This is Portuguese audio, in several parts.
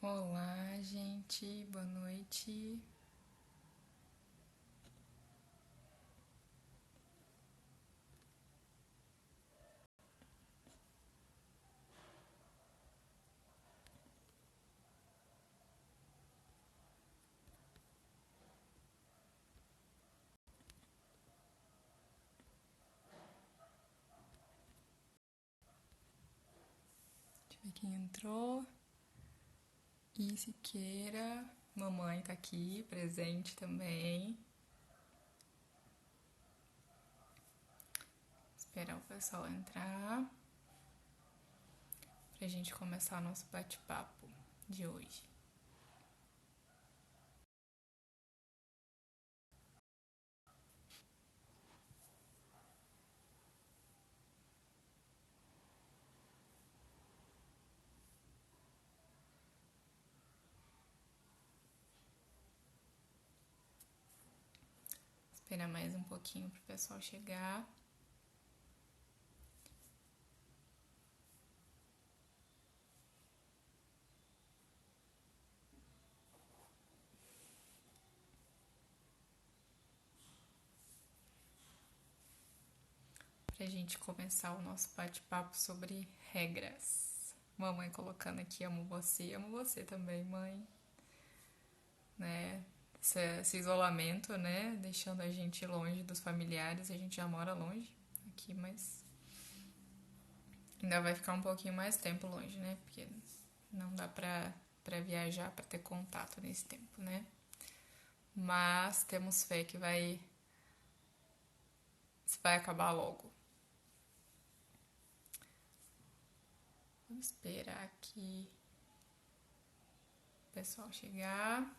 Olá, gente, boa noite. Deixa eu ver quem entrou. E Siqueira, mamãe tá aqui, presente também. Esperar o pessoal entrar pra gente começar o nosso bate-papo de hoje. Esperar mais um pouquinho pro pessoal chegar. Pra gente começar o nosso bate-papo sobre regras. Mamãe colocando aqui, amo você também, mãe. Né? Esse isolamento, né? Deixando a gente longe dos familiares. A gente já mora longe aqui, mas ainda vai ficar um pouquinho mais tempo longe, né? Porque não dá pra viajar, pra ter contato nesse tempo, né? Mas temos fé que isso vai acabar logo. Vamos esperar aqui o pessoal chegar.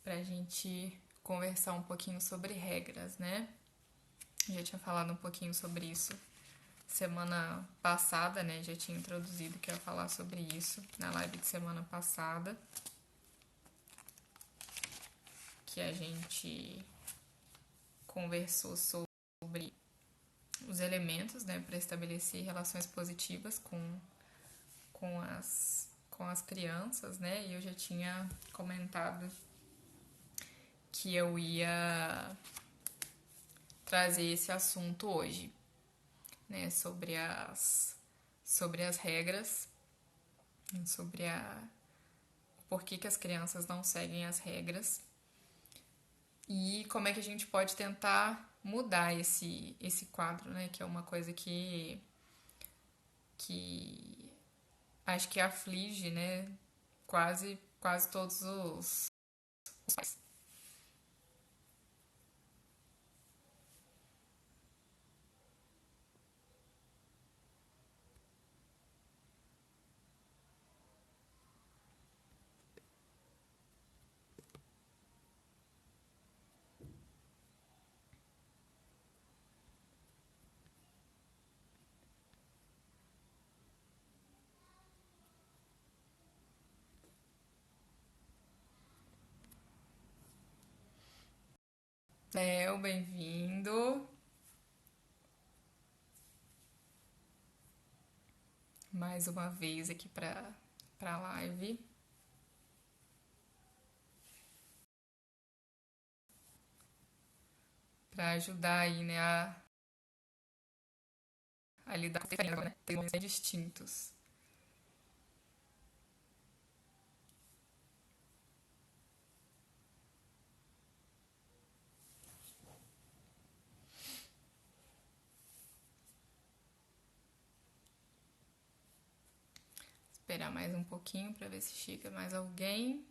Pra gente conversar um pouquinho sobre regras, né? Já tinha falado um pouquinho sobre isso semana passada, né? Já tinha introduzido que eu ia falar sobre isso na live de semana passada. Que a gente conversou sobre os elementos, né? Para estabelecer relações positivas com as crianças, né? E eu já tinha comentado que eu ia trazer esse assunto hoje, né? Sobre as regras, sobre por que as crianças não seguem as regras e como é que a gente pode tentar mudar esse quadro, né? Que é uma coisa que acho que aflige, né? Quase todos os pais. Léo, bem-vindo. Mais uma vez aqui pra live. Pra ajudar aí, né, a lidar com a diferença, né? Tem momentos bem distintos. Esperar mais um pouquinho pra ver se chega mais alguém.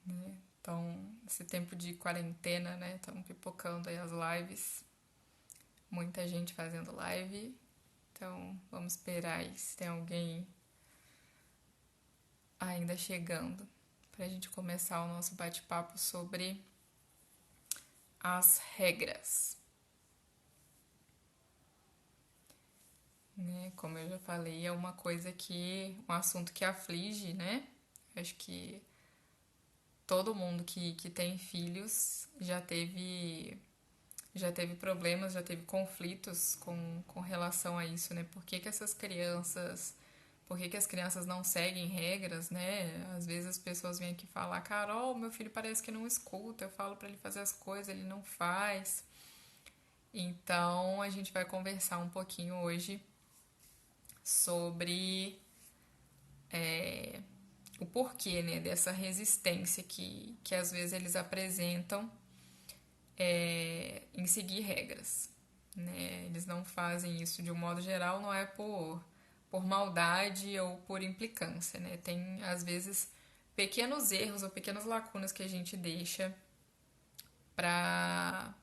Né? Então, esse tempo de quarentena, né? Estão pipocando aí as lives. Muita gente fazendo live. Então, vamos esperar aí se tem alguém ainda chegando pra gente começar o nosso bate-papo sobre as regras. né? Como eu já falei, é uma coisa um assunto que aflige, né? Acho que todo mundo que tem filhos já teve problemas, já teve conflitos com relação a isso, né? Por que as crianças não seguem regras, né? Às vezes as pessoas vêm aqui falar, Carol, meu filho parece que não escuta, eu falo para ele fazer as coisas, ele não faz. Então a gente vai conversar um pouquinho hoje sobre o porquê, né, dessa resistência que às vezes eles apresentam em seguir regras. Né? Eles não fazem isso de um modo geral, não é por maldade ou por implicância. Né? Tem, às vezes, pequenos erros ou pequenas lacunas que a gente deixa para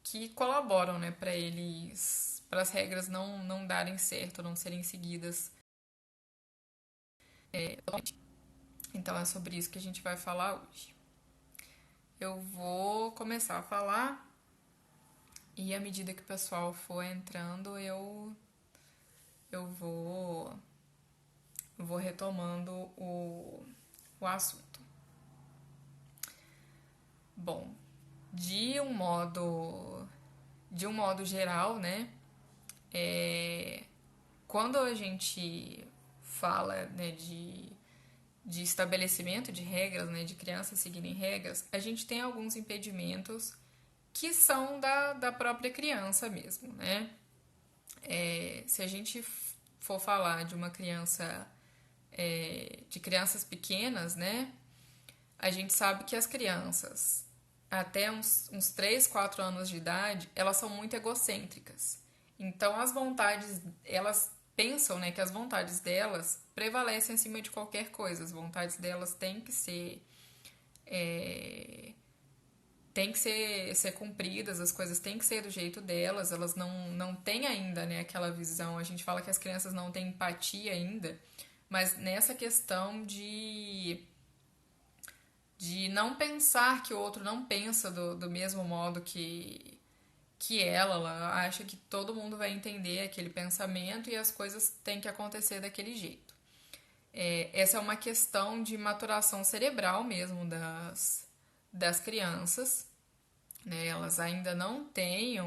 que colaboram, né, para eles, para as regras não darem certo, não serem seguidas. Então é sobre isso que a gente vai falar hoje. Eu vou começar a falar e à medida que o pessoal for entrando, eu vou retomando o assunto. Bom, de um modo geral, né? Quando a gente fala, né, de estabelecimento de regras, né, de crianças seguirem regras, a gente tem alguns impedimentos que são da própria criança mesmo, né? Se a gente for falar de uma criança, de crianças pequenas, né? A gente sabe que as crianças, até uns 3, 4 anos de idade, elas são muito egocêntricas. Então, elas pensam, né, que as vontades delas prevalecem acima de qualquer coisa. As vontades delas têm que ser cumpridas, as coisas têm que ser do jeito delas, elas não têm ainda, né, aquela visão. A gente fala que as crianças não têm empatia ainda, mas nessa questão de não pensar que o outro não pensa do mesmo modo que ela acha que todo mundo vai entender aquele pensamento e as coisas têm que acontecer daquele jeito. Essa é uma questão de maturação cerebral mesmo das crianças, né? Elas ainda não têm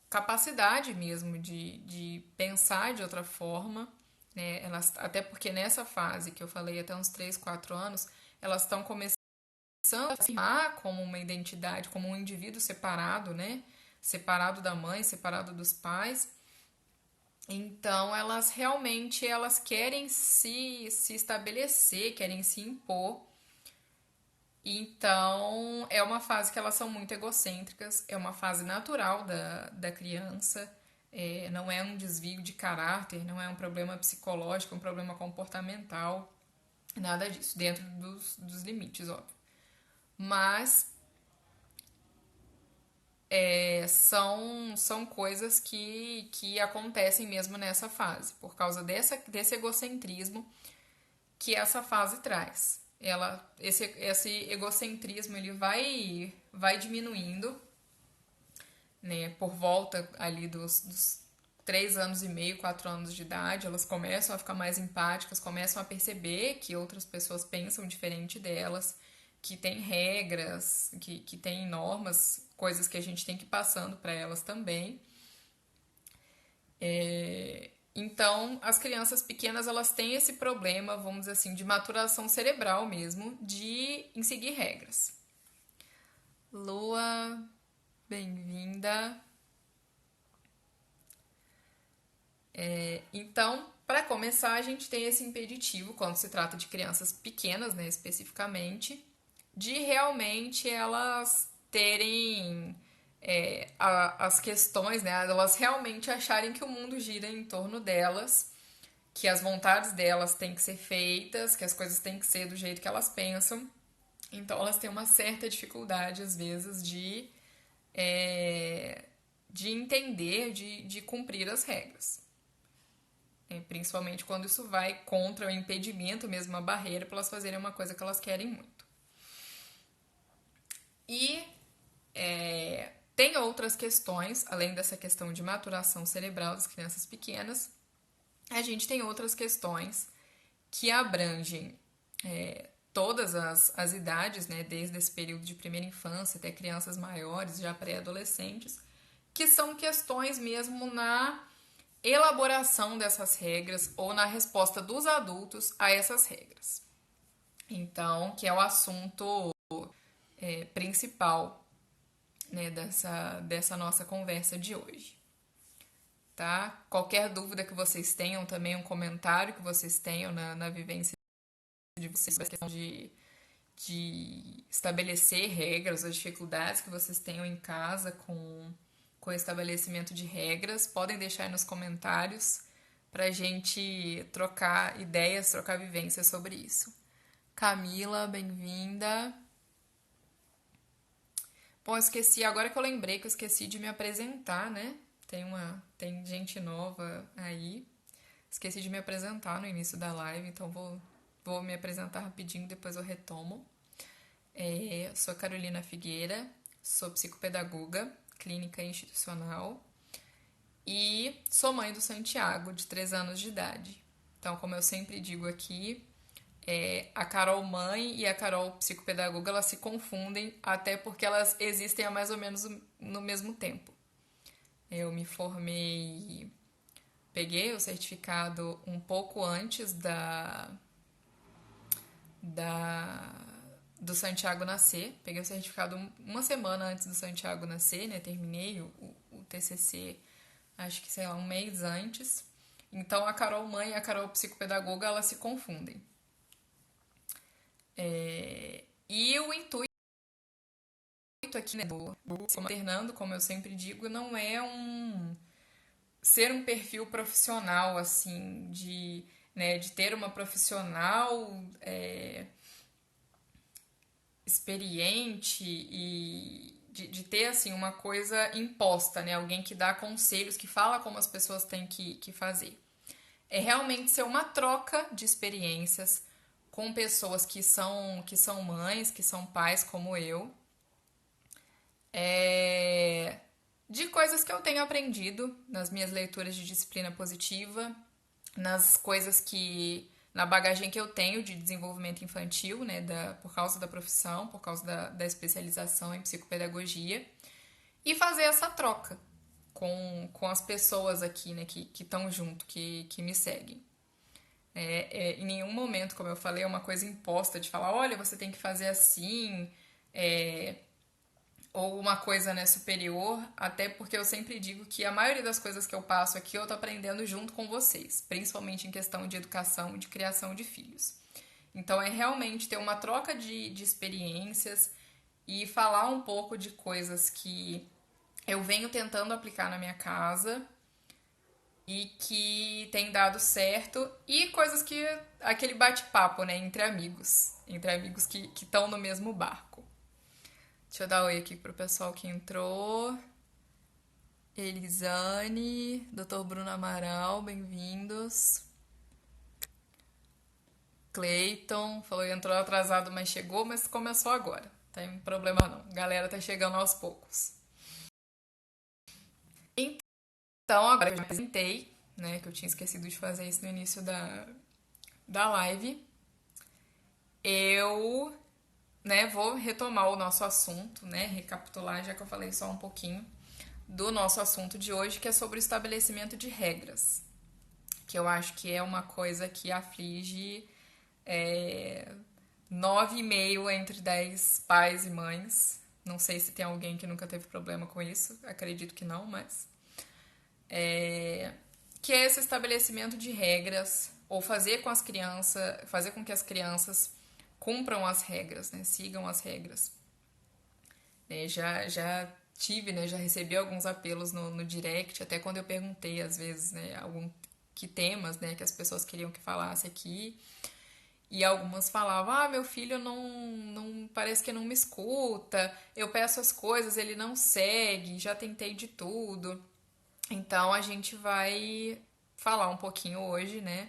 capacidade mesmo de pensar de outra forma, né? Até porque nessa fase que eu falei, até uns 3 4 anos, elas estão começando a se afirmar como uma identidade, como um indivíduo separado, né? Separado da mãe, separado dos pais. Então, elas querem se estabelecer, querem se impor. Então, é uma fase que elas são muito egocêntricas, é uma fase natural da criança, não é um desvio de caráter, não é um problema psicológico, um problema comportamental, nada disso, dentro dos limites, óbvio. Mas são coisas que acontecem mesmo nessa fase, por causa desse egocentrismo que essa fase traz. Esse egocentrismo ele vai diminuindo, né, por volta ali dos 3 anos e meio, 4 anos de idade, elas começam a ficar mais empáticas, começam a perceber que outras pessoas pensam diferente delas, que tem regras, que tem normas, coisas que a gente tem que ir passando para elas também. Então, as crianças pequenas, elas têm esse problema, vamos dizer assim, de maturação cerebral mesmo, em seguir regras. Lua, bem-vinda. Então, para começar, a gente tem esse impeditivo, quando se trata de crianças pequenas, né, especificamente, de realmente elas terem as questões, né, elas realmente acharem que o mundo gira em torno delas, que as vontades delas têm que ser feitas, que as coisas têm que ser do jeito que elas pensam. Então elas têm uma certa dificuldade, às vezes, de entender, de cumprir as regras. Principalmente quando isso vai contra o impedimento, mesmo a barreira, para elas fazerem uma coisa que elas querem muito. E Tem outras questões, além dessa questão de maturação cerebral das crianças pequenas, a gente tem outras questões que abrangem todas as idades, né, desde esse período de primeira infância até crianças maiores, já pré-adolescentes, que são questões mesmo na elaboração dessas regras ou na resposta dos adultos a essas regras. Então, que é o assunto principal, né, dessa nossa conversa de hoje. Tá? Qualquer dúvida que vocês tenham, também um comentário que vocês tenham na vivência de vocês, a questão de estabelecer regras, as dificuldades que vocês tenham em casa com o estabelecimento de regras, podem deixar aí nos comentários pra gente trocar ideias, trocar vivências sobre isso. Camila, bem-vinda. Bom, eu esqueci, agora que eu lembrei que eu esqueci de me apresentar, né? Tem gente nova aí. Esqueci de me apresentar no início da live, então vou me apresentar rapidinho, depois eu retomo. Sou Carolina Figueira, sou psicopedagoga, clínica institucional e sou mãe do Santiago, de 3 anos de idade. Então, como eu sempre digo aqui, a Carol mãe e a Carol psicopedagoga, elas se confundem, até porque elas existem há mais ou menos no mesmo tempo. Eu me formei, peguei o certificado um pouco antes do Santiago nascer. Peguei o certificado uma semana antes do Santiago nascer, né? Terminei o TCC, acho que, sei lá, um mês antes. Então, a Carol mãe e a Carol psicopedagoga, elas se confundem. E o intuito aqui, né, do maternando, como eu sempre digo, não é ser um perfil profissional, assim, né, de ter uma profissional experiente e de ter, assim, uma coisa imposta, né, alguém que dá conselhos, que fala como as pessoas têm que fazer. É realmente ser uma troca de experiências com pessoas que são mães, que são pais como eu, de coisas que eu tenho aprendido nas minhas leituras de disciplina positiva, nas coisas na bagagem que eu tenho de desenvolvimento infantil, né, por causa da profissão, por causa da especialização em psicopedagogia, e fazer essa troca com as pessoas aqui, né, que estão junto, que me seguem. Em nenhum momento, como eu falei, é uma coisa imposta de falar, olha, você tem que fazer assim, ou uma coisa, né, superior, até porque eu sempre digo que a maioria das coisas que eu passo aqui eu tô aprendendo junto com vocês, principalmente em questão de educação e de criação de filhos. Então é realmente ter uma troca de experiências e falar um pouco de coisas que eu venho tentando aplicar na minha casa e que tem dado certo, e coisas que aquele bate-papo, né, entre amigos que estão no mesmo barco. Deixa eu dar oi aqui pro pessoal que entrou. Elisane, Dr. Bruno Amaral, bem-vindos. Cleiton, falou que entrou atrasado, mas chegou, mas começou agora. Não tem problema não. A galera tá chegando aos poucos. Então, agora que eu me apresentei, né, que eu tinha esquecido de fazer isso no início da live, eu, né, vou retomar o nosso assunto, né, recapitular, já que eu falei só um pouquinho do nosso assunto de hoje, que é sobre o estabelecimento de regras, que eu acho que é uma coisa que aflige 9,5 entre 10 pais e mães. Não sei se tem alguém que nunca teve problema com isso, acredito que não, mas que é esse estabelecimento de regras, ou fazer com que as crianças cumpram as regras, né? Sigam as regras. Já tive, né? Já recebi alguns apelos no direct, até quando eu perguntei, às vezes, né? Que temas, né? Que as pessoas queriam que falasse aqui. E algumas falavam, meu filho não parece que não me escuta, eu peço as coisas, ele não segue, já tentei de tudo. Então a gente vai falar um pouquinho hoje, né,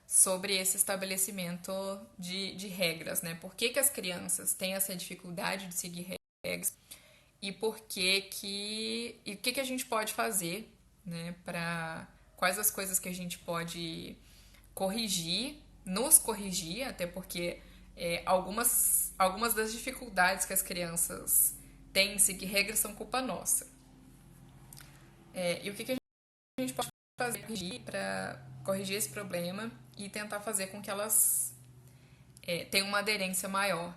sobre esse estabelecimento de regras, né? Por que as crianças têm essa dificuldade de seguir regras e e o que a gente pode fazer, né, para quais as coisas que a gente pode corrigir, nos corrigir, até porque algumas das dificuldades que as crianças têm em seguir regras são culpa nossa. E o que a gente pode fazer para corrigir esse problema e tentar fazer com que elas tenham uma aderência maior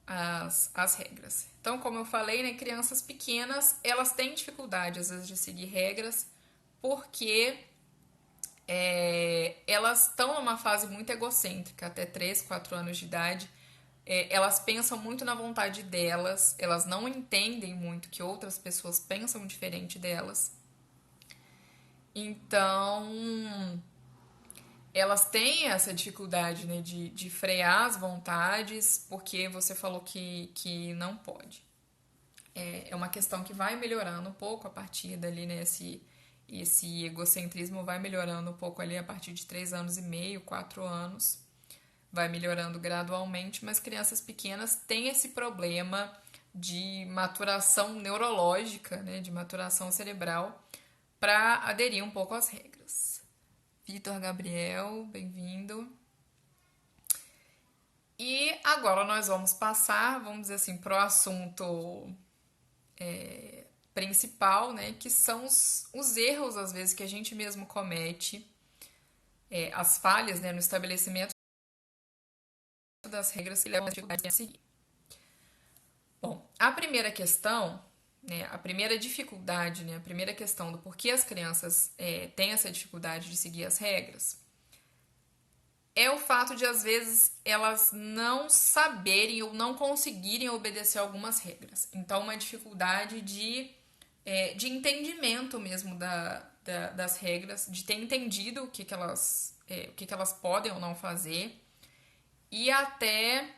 às regras. Então, como eu falei, né, crianças pequenas, elas têm dificuldade, às vezes, de seguir regras, porque elas estão numa fase muito egocêntrica, até 3, 4 anos de idade. Elas pensam muito na vontade delas, elas não entendem muito que outras pessoas pensam diferente delas. Então, elas têm essa dificuldade, né, de frear as vontades porque você falou que não pode. É uma questão que vai melhorando um pouco a partir dali, né? Esse egocentrismo vai melhorando um pouco ali a partir de 3 anos e meio, 4 anos. Vai melhorando gradualmente, mas crianças pequenas têm esse problema de maturação neurológica, né? De maturação cerebral, para aderir um pouco às regras. Vitor Gabriel, bem-vindo. E agora nós vamos passar, vamos dizer assim, para o assunto principal, né, que são os erros, às vezes, que a gente mesmo comete, as falhas, né, no estabelecimento das regras que levam a dificuldade a seguir. Bom, a primeira questão, né, a primeira dificuldade, né, a primeira questão do porquê as crianças têm essa dificuldade de seguir as regras é o fato de, às vezes, elas não saberem ou não conseguirem obedecer algumas regras. Então, uma dificuldade de entendimento mesmo das regras, de ter entendido o que elas podem ou não fazer e até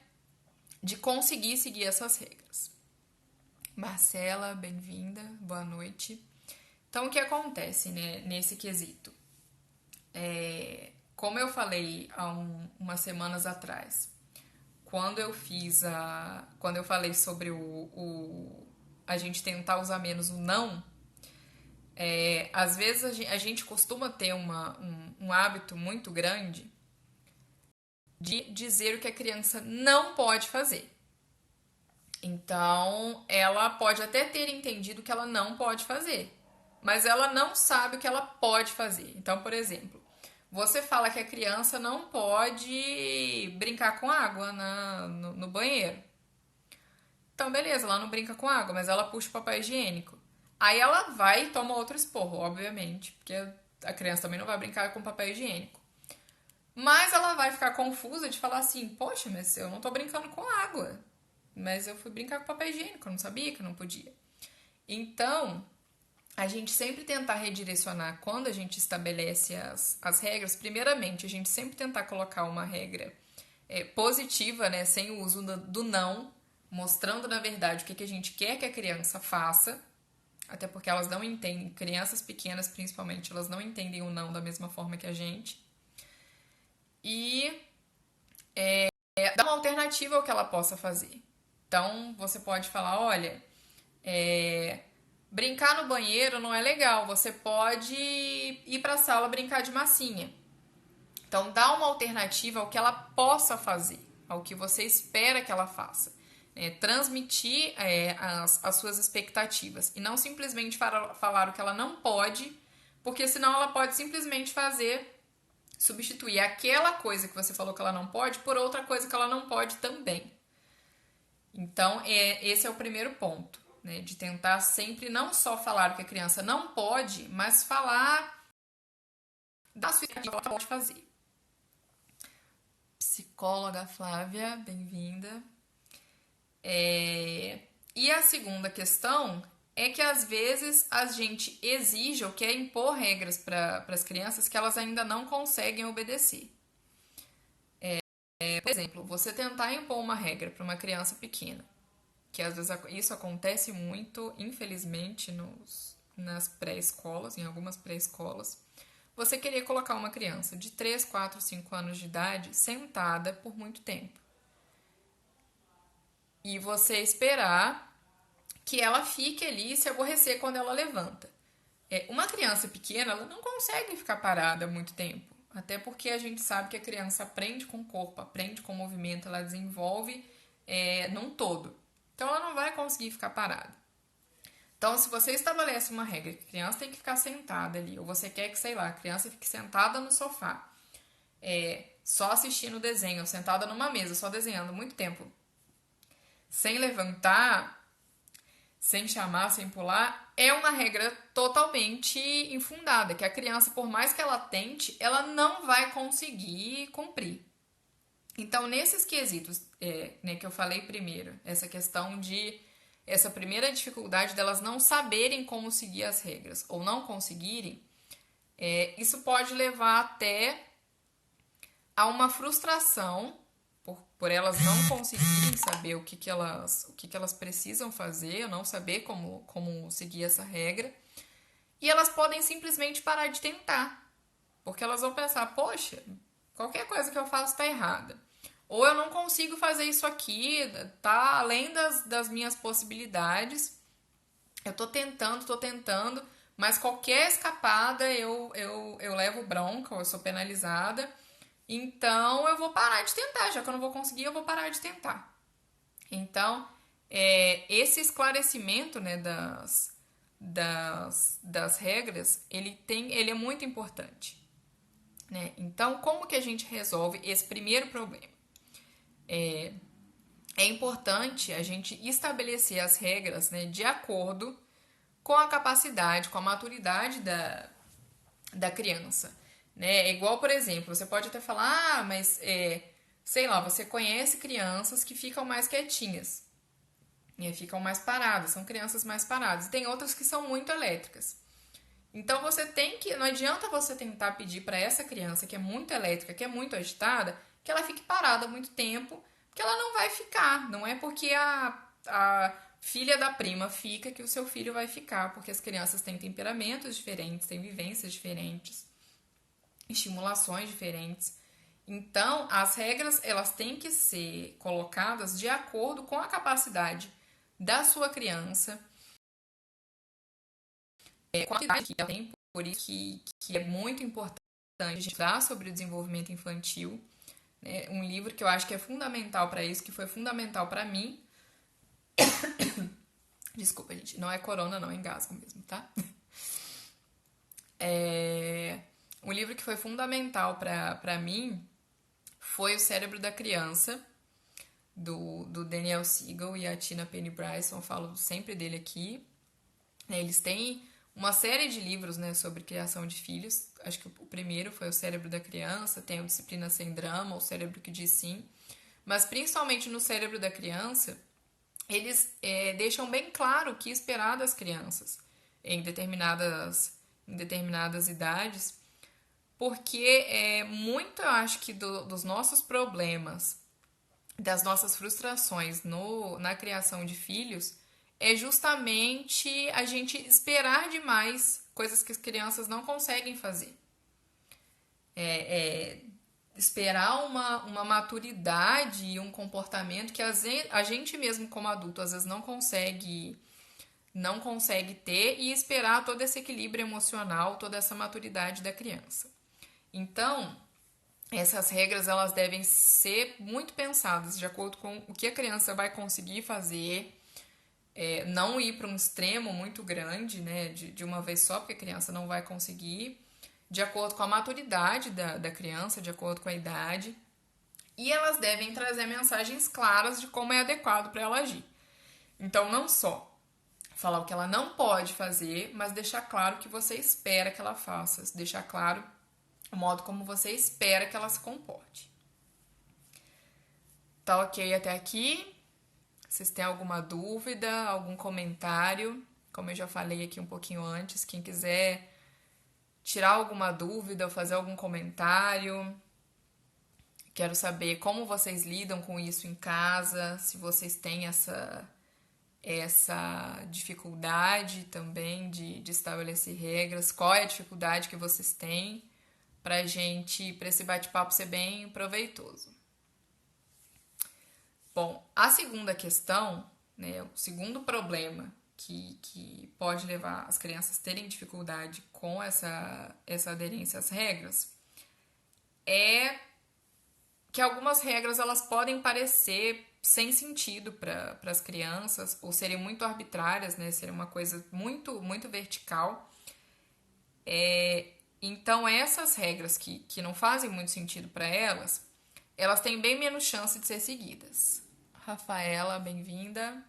de conseguir seguir essas regras. Marcela, bem-vinda, boa noite. Então, o que acontece, né, nesse quesito? Como eu falei há umas semanas atrás, quando eu falei sobre a gente tentar usar menos o não, às vezes a gente costuma ter um hábito muito grande de dizer o que a criança não pode fazer. Então, ela pode até ter entendido que ela não pode fazer, mas ela não sabe o que ela pode fazer. Então, por exemplo, você fala que a criança não pode brincar com água no banheiro. Então, beleza, ela não brinca com água, mas ela puxa o papel higiênico. Aí ela vai e toma outro esporro, obviamente, porque a criança também não vai brincar com papel higiênico. Mas ela vai ficar confusa de falar assim: poxa, mas eu não tô brincando com água. Mas eu fui brincar com papel higiênico, eu não sabia que eu não podia. Então, a gente sempre tentar redirecionar quando a gente estabelece as regras. Primeiramente, a gente sempre tentar colocar uma regra positiva, né, sem o uso do não, mostrando na verdade o que a gente quer que a criança faça, até porque elas não entendem, crianças pequenas principalmente, elas não entendem o não da mesma forma que a gente. E dar uma alternativa ao que ela possa fazer. Então, você pode falar: olha, brincar no banheiro não é legal, você pode ir para a sala brincar de massinha. Então, dá uma alternativa ao que ela possa fazer, ao que você espera que ela faça. Transmitir as suas expectativas e não simplesmente falar o que ela não pode, porque senão ela pode simplesmente substituir aquela coisa que você falou que ela não pode por outra coisa que ela não pode também. Então, esse é o primeiro ponto, né? De tentar sempre não só falar o que a criança não pode, mas falar da sua expectativa que ela pode fazer. Psicóloga Flávia, bem-vinda. E a segunda questão é que às vezes a gente exige ou quer impor regras para as crianças que elas ainda não conseguem obedecer. Por exemplo, você tentar impor uma regra para uma criança pequena, que às vezes isso acontece muito, infelizmente, nas pré-escolas, em algumas pré-escolas. Você querer colocar uma criança de 3, 4, 5 anos de idade sentada por muito tempo. E você esperar que ela fique ali e se aborrecer quando ela levanta. Uma criança pequena, ela não consegue ficar parada muito tempo. Até porque a gente sabe que a criança aprende com o corpo, aprende com o movimento, ela desenvolve num todo. Então ela não vai conseguir ficar parada. Então, se você estabelece uma regra que a criança tem que ficar sentada ali, ou você quer que, sei lá, a criança fique sentada no sofá, só assistindo desenho, ou sentada numa mesa, só desenhando muito tempo, sem levantar, sem chamar, sem pular, é uma regra totalmente infundada, que a criança, por mais que ela tente, ela não vai conseguir cumprir. Então, nesses quesitos né, que eu falei primeiro, essa primeira dificuldade delas não saberem como seguir as regras ou não conseguirem, isso pode levar até a uma frustração por elas não conseguirem saber o que elas precisam fazer, não saber como seguir essa regra. E elas podem simplesmente parar de tentar. Porque elas vão pensar, poxa, qualquer coisa que eu faço está errada. Ou eu não consigo fazer isso aqui, tá além das minhas possibilidades. Eu tô tentando, mas qualquer escapada eu levo bronca, ou eu sou penalizada. Então eu vou parar de tentar, já que eu não vou conseguir, eu vou parar de tentar. Então, esse esclarecimento, né, das regras, ele é muito importante. Né? Então, como que a gente resolve esse primeiro problema? É importante a gente estabelecer as regras, né, de acordo com a capacidade, com a maturidade da criança. Né? É igual, por exemplo, você pode até falar, mas sei lá, você conhece crianças que ficam mais quietinhas, né? Ficam mais paradas, são crianças mais paradas. E tem outras que são muito elétricas. Então não adianta você tentar pedir para essa criança que é muito elétrica, que é muito agitada, que ela fique parada muito tempo, porque ela não vai ficar. Não é porque a filha da prima fica que o seu filho vai ficar, porque as crianças têm temperamentos diferentes, têm vivências diferentes, estimulações diferentes. Então, as regras elas têm que ser colocadas de acordo com a capacidade da sua criança, com a idade que ela tem, por isso que é muito importante estudar sobre o desenvolvimento infantil. Né? Um livro que eu acho que é fundamental para isso, que foi fundamental para mim. Desculpa, gente, não é corona, não, é engasgo mesmo, tá? Um livro que foi fundamental para mim foi O Cérebro da Criança, do Daniel Siegel e a Tina Penny Bryson. Eu falo sempre dele aqui. Eles têm uma série de livros, né, sobre criação de filhos. Acho que o primeiro foi O Cérebro da Criança, tem o Disciplina Sem Drama, O Cérebro que Diz Sim. Mas principalmente no Cérebro da Criança, eles deixam bem claro o que esperar das crianças em determinadas idades, porque muito, eu acho que dos nossos problemas, das nossas frustrações na criação de filhos, é justamente a gente esperar demais coisas que as crianças não conseguem fazer. Esperar uma maturidade e um comportamento que a gente mesmo como adulto às vezes não consegue ter, e esperar todo esse equilíbrio emocional, toda essa maturidade da criança. Então, essas regras elas devem ser muito pensadas de acordo com o que a criança vai conseguir fazer, não ir para um extremo muito grande, né, de uma vez só, porque a criança não vai conseguir, de acordo com a maturidade da criança, de acordo com a idade, e elas devem trazer mensagens claras de como é adequado para ela agir. Então, não só falar o que ela não pode fazer, mas deixar claro o que você espera que ela faça, deixar claro o modo como você espera que ela se comporte. Tá ok até aqui? Vocês têm alguma dúvida, algum comentário? Como eu já falei aqui um pouquinho antes, quem quiser tirar alguma dúvida ou fazer algum comentário, quero saber como vocês lidam com isso em casa, se vocês têm essa dificuldade também de estabelecer regras, qual é a dificuldade que vocês têm, para esse bate-papo ser bem proveitoso. Bom, a segunda questão né? O segundo problema que pode levar as crianças a terem dificuldade com essa aderência às regras é que algumas regras elas podem parecer sem sentido para as crianças ou serem muito arbitrárias, né? Serem uma coisa muito vertical. Então, essas regras que não fazem muito sentido para elas, elas têm bem menos chance de ser seguidas. Rafaela, bem-vinda.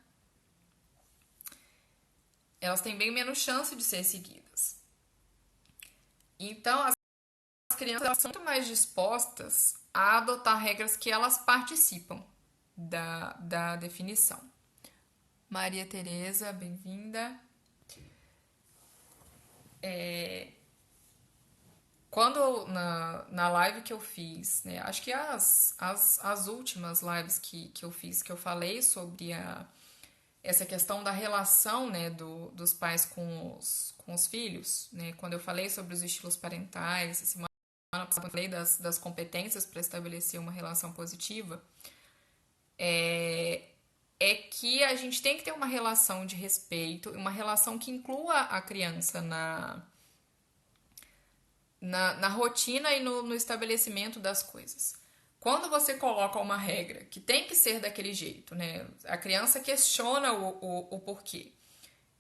Elas têm bem menos chance de ser seguidas. Então, as crianças elas são muito mais dispostas a adotar regras que elas participam da definição. Maria Tereza, bem-vinda. Quando na live que eu fiz, né, acho que as últimas lives que eu fiz, que eu falei sobre essa questão da relação, né, dos pais com os filhos, né, quando eu falei sobre os estilos parentais, semana passada eu falei das competências para estabelecer uma relação positiva, é que a gente tem que ter uma relação de respeito, uma relação que inclua a criança na rotina e no estabelecimento das coisas. Quando você coloca uma regra que tem que ser daquele jeito, né? A criança questiona o porquê.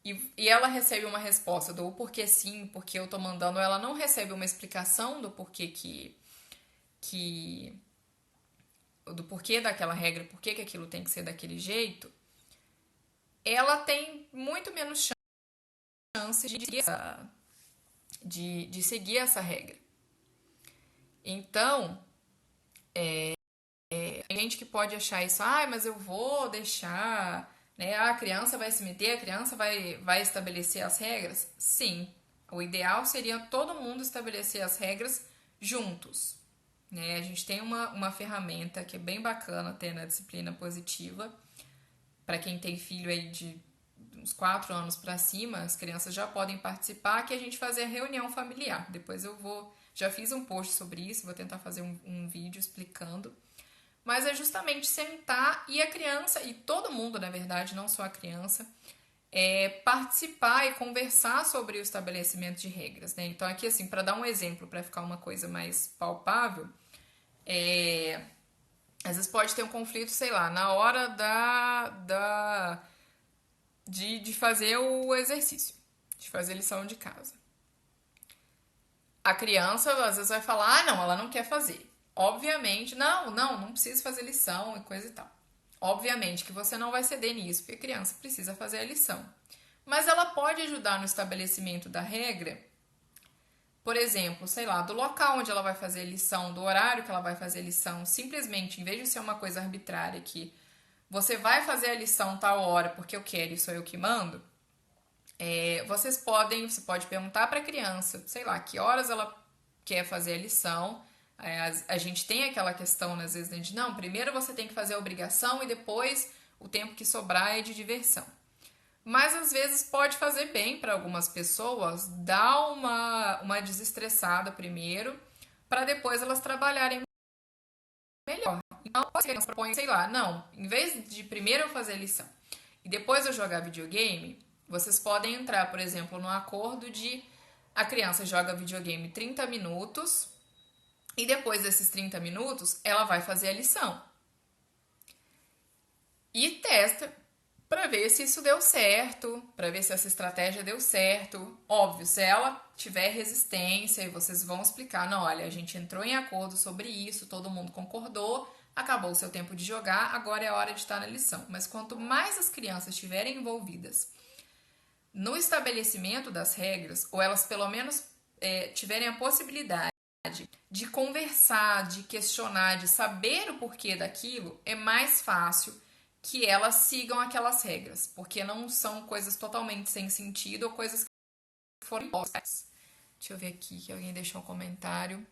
E ela recebe uma resposta do porquê sim, porque eu tô mandando, ela não recebe uma explicação do porquê do porquê daquela regra, porquê que aquilo tem que ser daquele jeito, ela tem muito menos chance de seguir essa regra. Então, tem gente que pode achar isso, mas eu vou deixar, né? A criança vai se meter, a criança vai estabelecer as regras? Sim, o ideal seria todo mundo estabelecer as regras juntos, né? A gente tem uma ferramenta que é bem bacana ter na disciplina positiva, para quem tem filho aí de uns 4 anos para cima, as crianças já podem participar, que a gente fazer a reunião familiar. Depois já fiz um post sobre isso, vou tentar fazer um vídeo explicando. Mas é justamente sentar e a criança, e todo mundo, na verdade, não só a criança, participar e conversar sobre o estabelecimento de regras, né? Então, aqui, assim, para dar um exemplo, para ficar uma coisa mais palpável, às vezes pode ter um conflito, sei lá, na hora de fazer o exercício, de fazer a lição de casa. A criança, às vezes, vai falar, não, ela não quer fazer. Obviamente, não precisa fazer lição e coisa e tal. Obviamente que você não vai ceder nisso, porque a criança precisa fazer a lição. Mas ela pode ajudar no estabelecimento da regra, por exemplo, sei lá, do local onde ela vai fazer a lição, do horário que ela vai fazer a lição. Simplesmente, em vez de ser uma coisa arbitrária que você vai fazer a lição tal hora porque eu quero e sou eu que mando, você pode perguntar para a criança, sei lá, que horas ela quer fazer a lição. A gente tem aquela questão, às vezes, né, de não, primeiro você tem que fazer a obrigação e depois o tempo que sobrar é de diversão. Mas às vezes pode fazer bem para algumas pessoas dar uma desestressada primeiro, para depois elas trabalharem melhor. Então, a criança propõe, sei lá, não, em vez de primeiro eu fazer a lição e depois eu jogar videogame, vocês podem entrar, por exemplo, no acordo de a criança joga videogame 30 minutos e depois desses 30 minutos ela vai fazer a lição. E testa para ver se isso deu certo, para ver se essa estratégia deu certo. Óbvio, se ela tiver resistência e vocês vão explicar, não, olha, a gente entrou em acordo sobre isso, todo mundo concordou, acabou o seu tempo de jogar, agora é a hora de estar na lição. Mas quanto mais as crianças estiverem envolvidas no estabelecimento das regras, ou elas pelo menos tiverem a possibilidade de conversar, de questionar, de saber o porquê daquilo, é mais fácil que elas sigam aquelas regras, porque não são coisas totalmente sem sentido ou coisas que foram impostas. Deixa eu ver aqui que alguém deixou um comentário.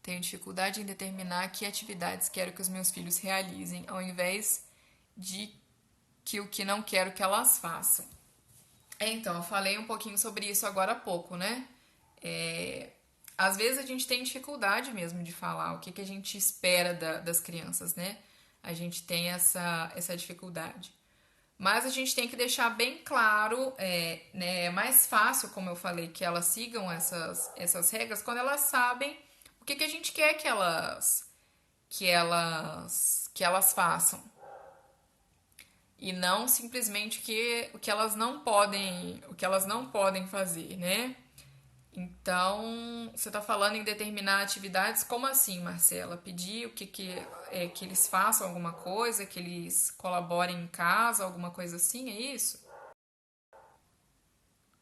Tenho dificuldade em determinar que atividades quero que os meus filhos realizem, ao invés de o que não quero que elas façam. Então, eu falei um pouquinho sobre isso agora há pouco, né? Às vezes a gente tem dificuldade mesmo de falar o que a gente espera das crianças, né? a gente tem essa dificuldade. Mas a gente tem que deixar bem claro, né, é mais fácil, como eu falei, que elas sigam essas regras quando elas sabem o que a gente quer que elas façam. E não simplesmente o que elas não podem fazer, né? Então, você está falando em determinar atividades, como assim, Marcela? Pedir o que eles façam alguma coisa, que eles colaborem em casa, alguma coisa assim, é isso?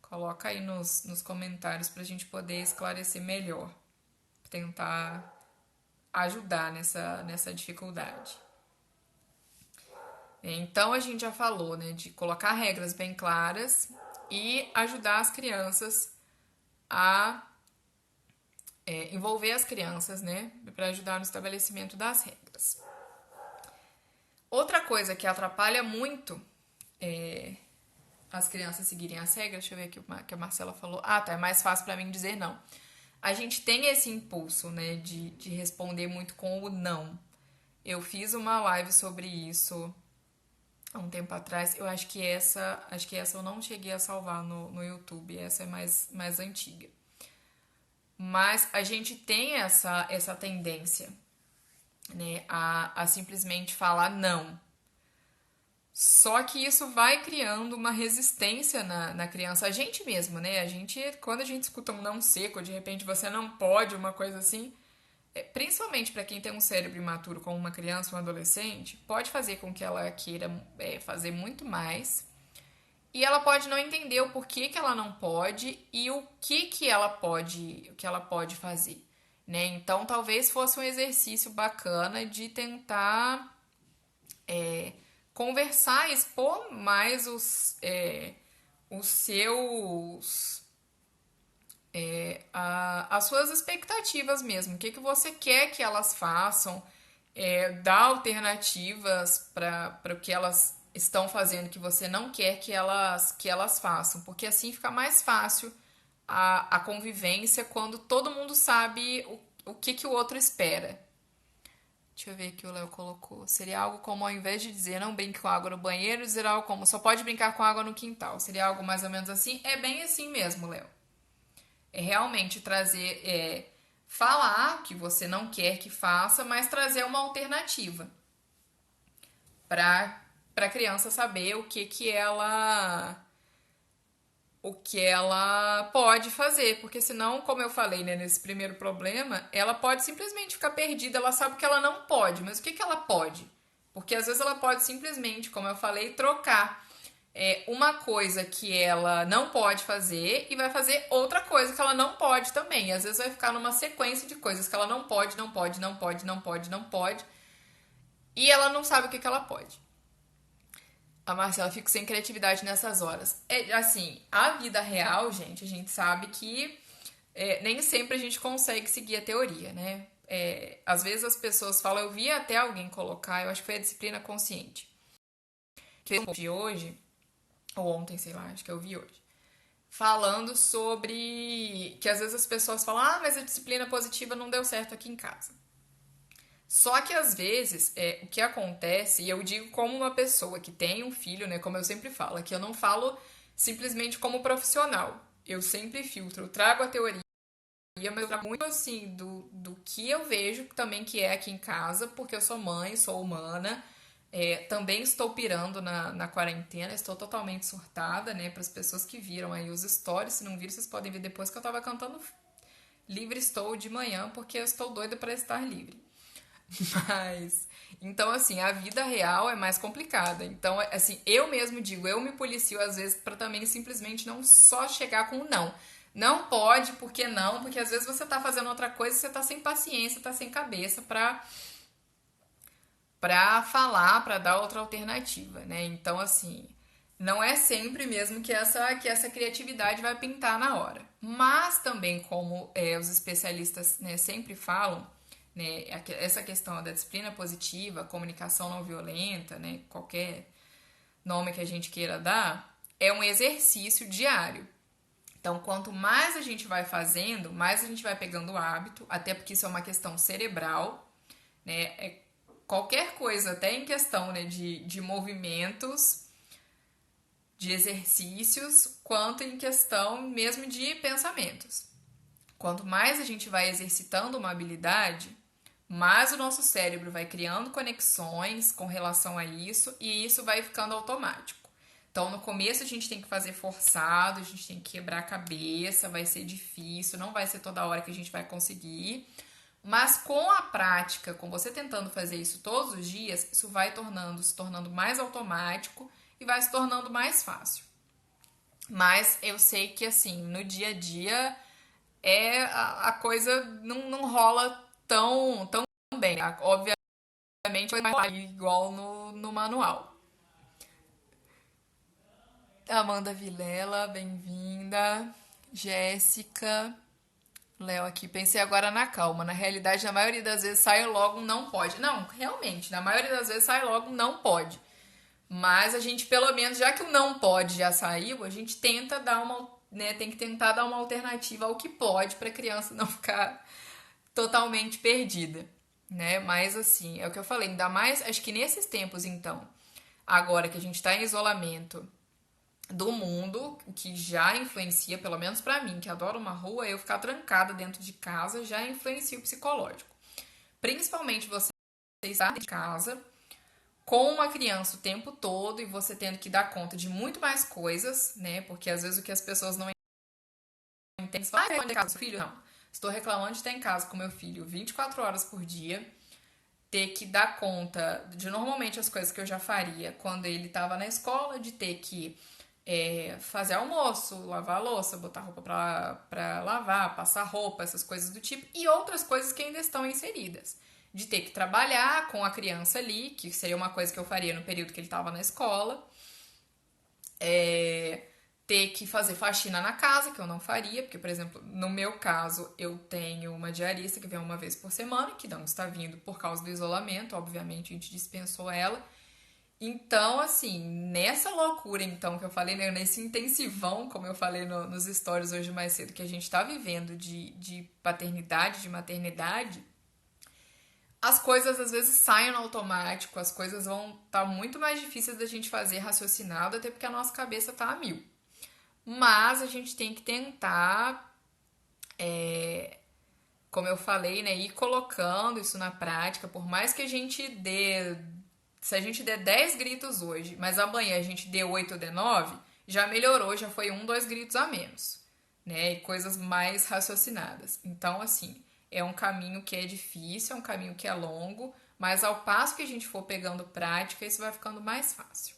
Coloca aí nos comentários para a gente poder esclarecer melhor, tentar ajudar nessa dificuldade. Então, a gente já falou, né, de colocar regras bem claras e ajudar as crianças a envolver as crianças, né, para ajudar no estabelecimento das regras. Outra coisa que atrapalha muito as crianças seguirem as regras, deixa eu ver aqui o que a Marcela falou. Ah, tá, é mais fácil para mim dizer não. A gente tem esse impulso, né, de responder muito com o não. Eu fiz uma live sobre isso há um tempo atrás. Eu acho que essa eu não cheguei a salvar no YouTube. Essa é mais antiga. Mas a gente tem essa tendência, né, a simplesmente falar não. Só que isso vai criando uma resistência na criança. A gente mesmo, né? Quando a gente escuta um não seco, de repente você não pode, uma coisa assim, principalmente para quem tem um cérebro imaturo como uma criança ou um adolescente, pode fazer com que ela queira fazer muito mais. E ela pode não entender o porquê que ela não pode e o que ela pode fazer, né? Então, talvez fosse um exercício bacana de tentar conversar, expor mais os seus as suas expectativas mesmo. O que você quer que elas façam, dar alternativas para o que elas estão fazendo que você não quer que elas façam, porque assim fica mais fácil a convivência quando todo mundo sabe o que o outro espera. Deixa eu ver aqui o Léo colocou. Seria algo como, ao invés de dizer não brinque com água no banheiro, dizer algo como só pode brincar com água no quintal. Seria algo mais ou menos assim? É bem assim mesmo, Léo. É realmente trazer, falar que você não quer que faça, mas trazer uma alternativa para a criança saber o que ela pode fazer, porque senão, como eu falei, né, nesse primeiro problema, ela pode simplesmente ficar perdida, ela sabe que ela não pode, mas o que ela pode? Porque às vezes ela pode simplesmente, como eu falei, trocar uma coisa que ela não pode fazer e vai fazer outra coisa que ela não pode também. E às vezes vai ficar numa sequência de coisas que ela não pode, não pode, não pode, não pode, não pode, e ela não sabe o que ela pode. A Marcela fica sem criatividade nessas horas. Assim, a vida real, gente, a gente sabe que nem sempre a gente consegue seguir a teoria, né? Às vezes as pessoas falam, eu vi até alguém colocar, eu acho que foi a disciplina consciente, que eu vi hoje, ou ontem, sei lá, acho que eu vi hoje, falando sobre que às vezes as pessoas falam, mas a disciplina positiva não deu certo aqui em casa. Só que às vezes o que acontece, e eu digo como uma pessoa que tem um filho, né? Como eu sempre falo, que eu não falo simplesmente como profissional. Eu sempre filtro, eu trago a teoria, mas eu trago muito assim do que eu vejo também que é aqui em casa, porque eu sou mãe, sou humana, também estou pirando na quarentena, estou totalmente surtada, né? Para as pessoas que viram aí os stories, se não viram, vocês podem ver depois que eu tava cantando Livre Estou de manhã, porque eu estou doida para estar livre. Mas, então, assim, a vida real é mais complicada. Então, assim, eu mesmo digo, eu me policio às vezes para também simplesmente não só chegar com um não. Não pode, por que não? Porque às vezes você tá fazendo outra coisa e você tá sem paciência, tá sem cabeça pra falar, pra dar outra alternativa, né? Então, assim, não é sempre mesmo que essa criatividade vai pintar na hora. Mas também, como os especialistas, né, sempre falam, né, essa questão da disciplina positiva, comunicação não violenta, né, qualquer nome que a gente queira dar, é um exercício diário. Então, quanto mais a gente vai fazendo, mais a gente vai pegando o hábito, até porque isso é uma questão cerebral, né? qualquer coisa, até em questão, né, de movimentos, de exercícios, quanto em questão mesmo de pensamentos. Quanto mais a gente vai exercitando uma habilidade, mais o nosso cérebro vai criando conexões com relação a isso e isso vai ficando automático. Então, no começo a gente tem que fazer forçado, a gente tem que quebrar a cabeça, vai ser difícil, não vai ser toda hora que a gente vai conseguir. Mas com a prática, com você tentando fazer isso todos os dias, isso vai se tornando mais automático e vai se tornando mais fácil. Mas eu sei que assim, no dia a dia a coisa não rola tão bem. Obviamente vai rolar igual no manual. Amanda Vilela, bem-vinda. Jéssica, Léo aqui. Pensei agora na calma. Na realidade, na maioria das vezes sai logo um não pode. Não, realmente, na maioria das vezes sai logo um não pode. Mas a gente, pelo menos, já que o não pode já saiu, a gente tenta dar uma, né, tem que tentar dar uma alternativa ao que pode para a criança não ficar totalmente perdida, né? Mas assim, é o que eu falei, ainda mais, acho que nesses tempos então, agora que a gente está em isolamento do mundo, que já influencia, pelo menos para mim, que adoro uma rua, eu ficar trancada dentro de casa já influencia o psicológico. Principalmente você estar de casa com uma criança o tempo todo e você tendo que dar conta de muito mais coisas, né? Porque às vezes o que as pessoas não entendem, você fala, ah, em casa com seu filho? Não. Estou reclamando de estar em casa com meu filho 24 horas por dia, ter que dar conta de normalmente as coisas que eu já faria quando ele estava na escola, de ter que fazer almoço, lavar a louça, botar roupa pra lavar, passar roupa, essas coisas do tipo, e outras coisas que ainda estão inseridas. De ter que trabalhar com a criança ali, que seria uma coisa que eu faria no período que ele estava na escola. Ter que fazer faxina na casa, que eu não faria, porque, por exemplo, no meu caso, eu tenho uma diarista que vem uma vez por semana, que não está vindo por causa do isolamento, obviamente a gente dispensou ela. Então, assim, nessa loucura, então, que eu falei, né, nesse intensivão, como eu falei nos stories hoje mais cedo, que a gente tá vivendo de paternidade, de maternidade, as coisas às vezes saem no automático, as coisas vão estar muito mais difíceis da gente fazer raciocinado, até porque a nossa cabeça tá a mil. Mas a gente tem que tentar, como eu falei, né, ir colocando isso na prática, por mais que a gente dê. Se a gente der 10 gritos hoje, mas amanhã a gente dê 8 ou dê 9, já melhorou, já foi um, dois gritos a menos, né? E coisas mais raciocinadas. Então, assim, é um caminho que é difícil, é um caminho que é longo, mas ao passo que a gente for pegando prática, isso vai ficando mais fácil.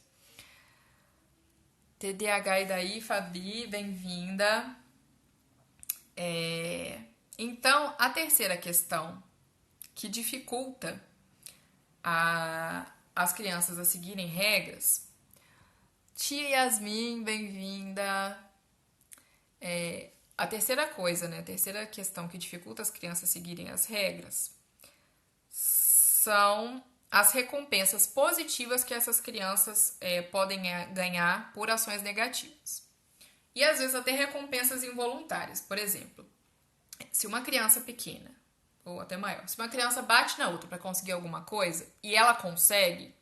TDAH e daí, Fabi, bem-vinda. Então, a terceira questão que dificulta as crianças a seguirem regras. Tia Yasmin, bem-vinda. A terceira coisa, né? A terceira questão que dificulta as crianças a seguirem as regras são as recompensas positivas que essas crianças podem ganhar por ações negativas. E às vezes até recompensas involuntárias. Por exemplo, se uma criança pequena, ou até maior, se uma criança bate na outra para conseguir alguma coisa e ela consegue,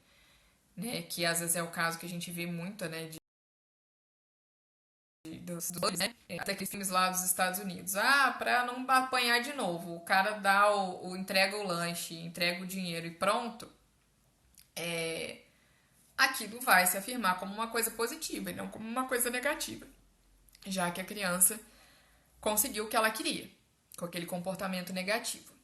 né, que às vezes é o caso que a gente vê muito, né, dos né, até aqueles filmes lá dos Estados Unidos. Ah, pra não apanhar de novo, o cara dá entrega o lanche, entrega o dinheiro e pronto. Aquilo vai se afirmar como uma coisa positiva e não como uma coisa negativa, já que a criança conseguiu o que ela queria, com aquele comportamento negativo.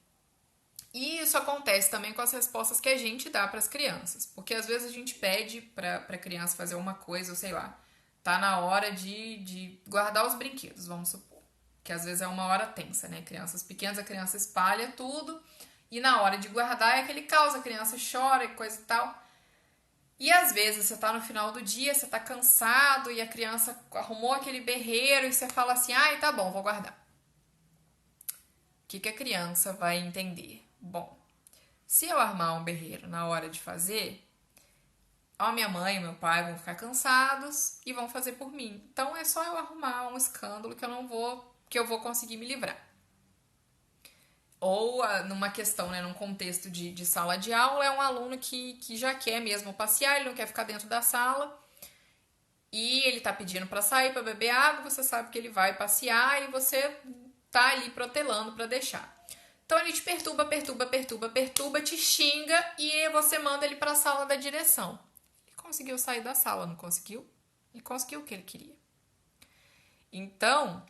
E isso acontece também com as respostas que a gente dá para as crianças, porque às vezes a gente pede para a criança fazer uma coisa, ou sei lá, tá na hora de guardar os brinquedos, vamos supor, que às vezes é uma hora tensa, né? Crianças pequenas, a criança espalha tudo e na hora de guardar é aquele caos, a criança chora e coisa e tal. E às vezes você tá no final do dia, você tá cansado e a criança arrumou aquele berreiro e você fala assim, ai, tá bom, vou guardar. O que a criança vai entender? Bom, se eu armar um berreiro na hora de fazer, a minha mãe e meu pai vão ficar cansados e vão fazer por mim. Então é só eu arrumar um escândalo que eu vou conseguir me livrar. Ou numa questão, né, num contexto de sala de aula, é um aluno que já quer mesmo passear, ele não quer ficar dentro da sala, e ele tá pedindo para sair, para beber água, você sabe que ele vai passear e você tá ali protelando para deixar. Então ele te perturba, perturba, perturba, perturba, te xinga e você manda ele para a sala da direção. Ele conseguiu sair da sala, não conseguiu? Ele conseguiu o que ele queria. Então,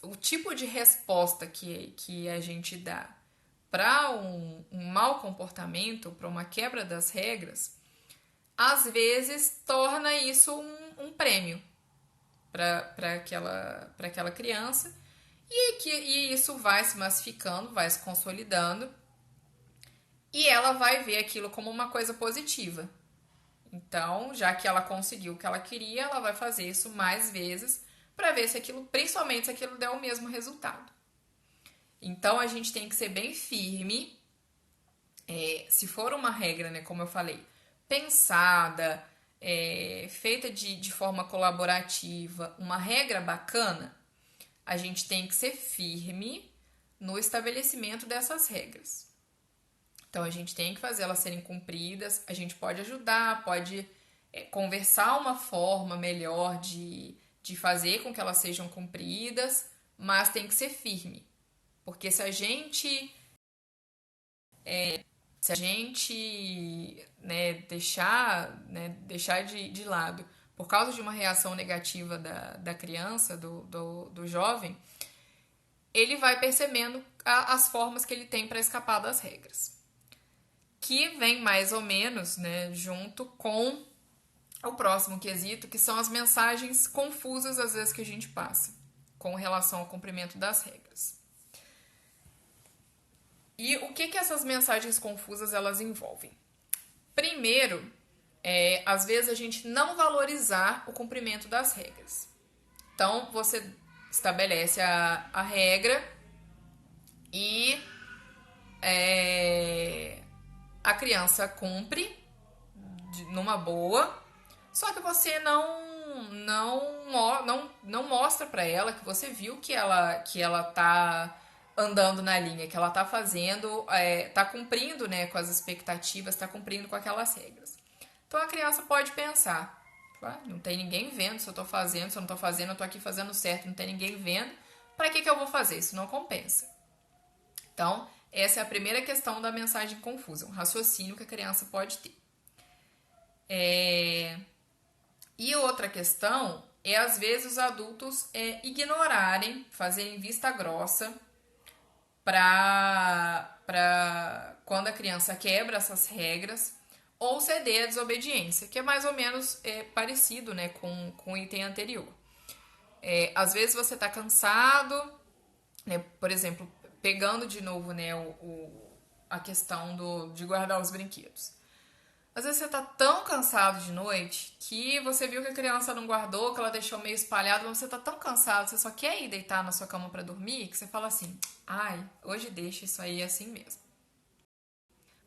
o tipo de resposta que a gente dá para um mau comportamento, para uma quebra das regras, às vezes torna isso um prêmio para aquela criança e isso vai se massificando, vai se consolidando e ela vai ver aquilo como uma coisa positiva. Então, já que ela conseguiu o que ela queria, ela vai fazer isso mais vezes para ver se aquilo, principalmente se aquilo der o mesmo resultado. Então, a gente tem que ser bem firme. Se for uma regra, né, como eu falei, pensada, feita de forma colaborativa, uma regra bacana, a gente tem que ser firme no estabelecimento dessas regras. Então, a gente tem que fazer elas serem cumpridas, a gente pode ajudar, pode conversar uma forma melhor de fazer com que elas sejam cumpridas, mas tem que ser firme. Porque se a gente né, deixar de lado por causa de uma reação negativa da criança, do jovem, ele vai percebendo as formas que ele tem para escapar das regras. Que vem mais ou menos, né, junto com o próximo quesito, que são as mensagens confusas às vezes que a gente passa com relação ao cumprimento das regras. E o que essas mensagens confusas elas envolvem? Primeiro, às vezes a gente não valorizar o cumprimento das regras. Então, você estabelece a regra e a criança cumpre numa boa, só que você não mostra para ela que você viu que ela tá andando na linha, que ela tá fazendo, tá cumprindo, né, com as expectativas, tá cumprindo com aquelas regras. Então a criança pode pensar, não tem ninguém vendo se eu tô fazendo, se eu não tô fazendo, eu tô aqui fazendo certo, não tem ninguém vendo, para que eu vou fazer? Isso não compensa. Então, essa é a primeira questão da mensagem confusa, um raciocínio que a criança pode ter. E outra questão é, às vezes, os adultos ignorarem, fazerem vista grossa para quando a criança quebra essas regras ou ceder à desobediência, que é mais ou menos parecido, né, com o item anterior. Às vezes você está cansado, né, por exemplo, pegando de novo, né, a questão de guardar os brinquedos. Às vezes você tá tão cansado de noite que você viu que a criança não guardou, que ela deixou meio espalhado, mas você tá tão cansado, você só quer ir deitar na sua cama para dormir, que você fala assim, ai, hoje deixa isso aí assim mesmo.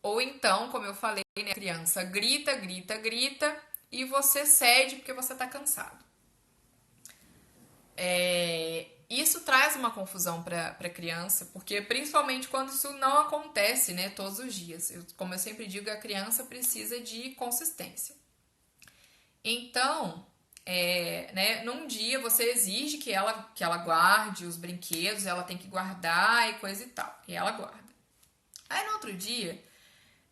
Ou então, como eu falei, né, a criança grita, grita, grita e você cede porque você tá cansado. Isso traz uma confusão para a criança, porque principalmente quando isso não acontece, né, todos os dias. Como eu sempre digo, a criança precisa de consistência. Então, né, num dia você exige que ela guarde os brinquedos, ela tem que guardar e coisa e tal, e ela guarda. Aí no outro dia,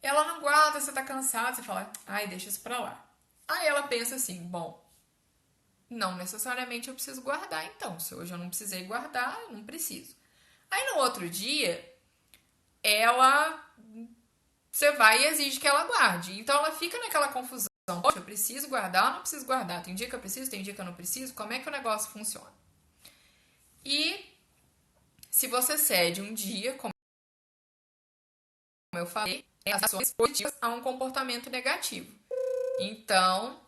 ela não guarda, você tá cansado, você fala, ai, deixa isso pra lá. Aí ela pensa assim, bom, não necessariamente eu preciso guardar, então. Se hoje eu não precisei guardar, eu não preciso. Aí no outro dia, você vai e exige que ela guarde. Então ela fica naquela confusão. Poxa, eu preciso guardar ou não preciso guardar? Tem dia que eu preciso, tem dia que eu não preciso. Como é que o negócio funciona? E se você cede um dia, como eu falei, as ações positivas a um comportamento negativo. Então,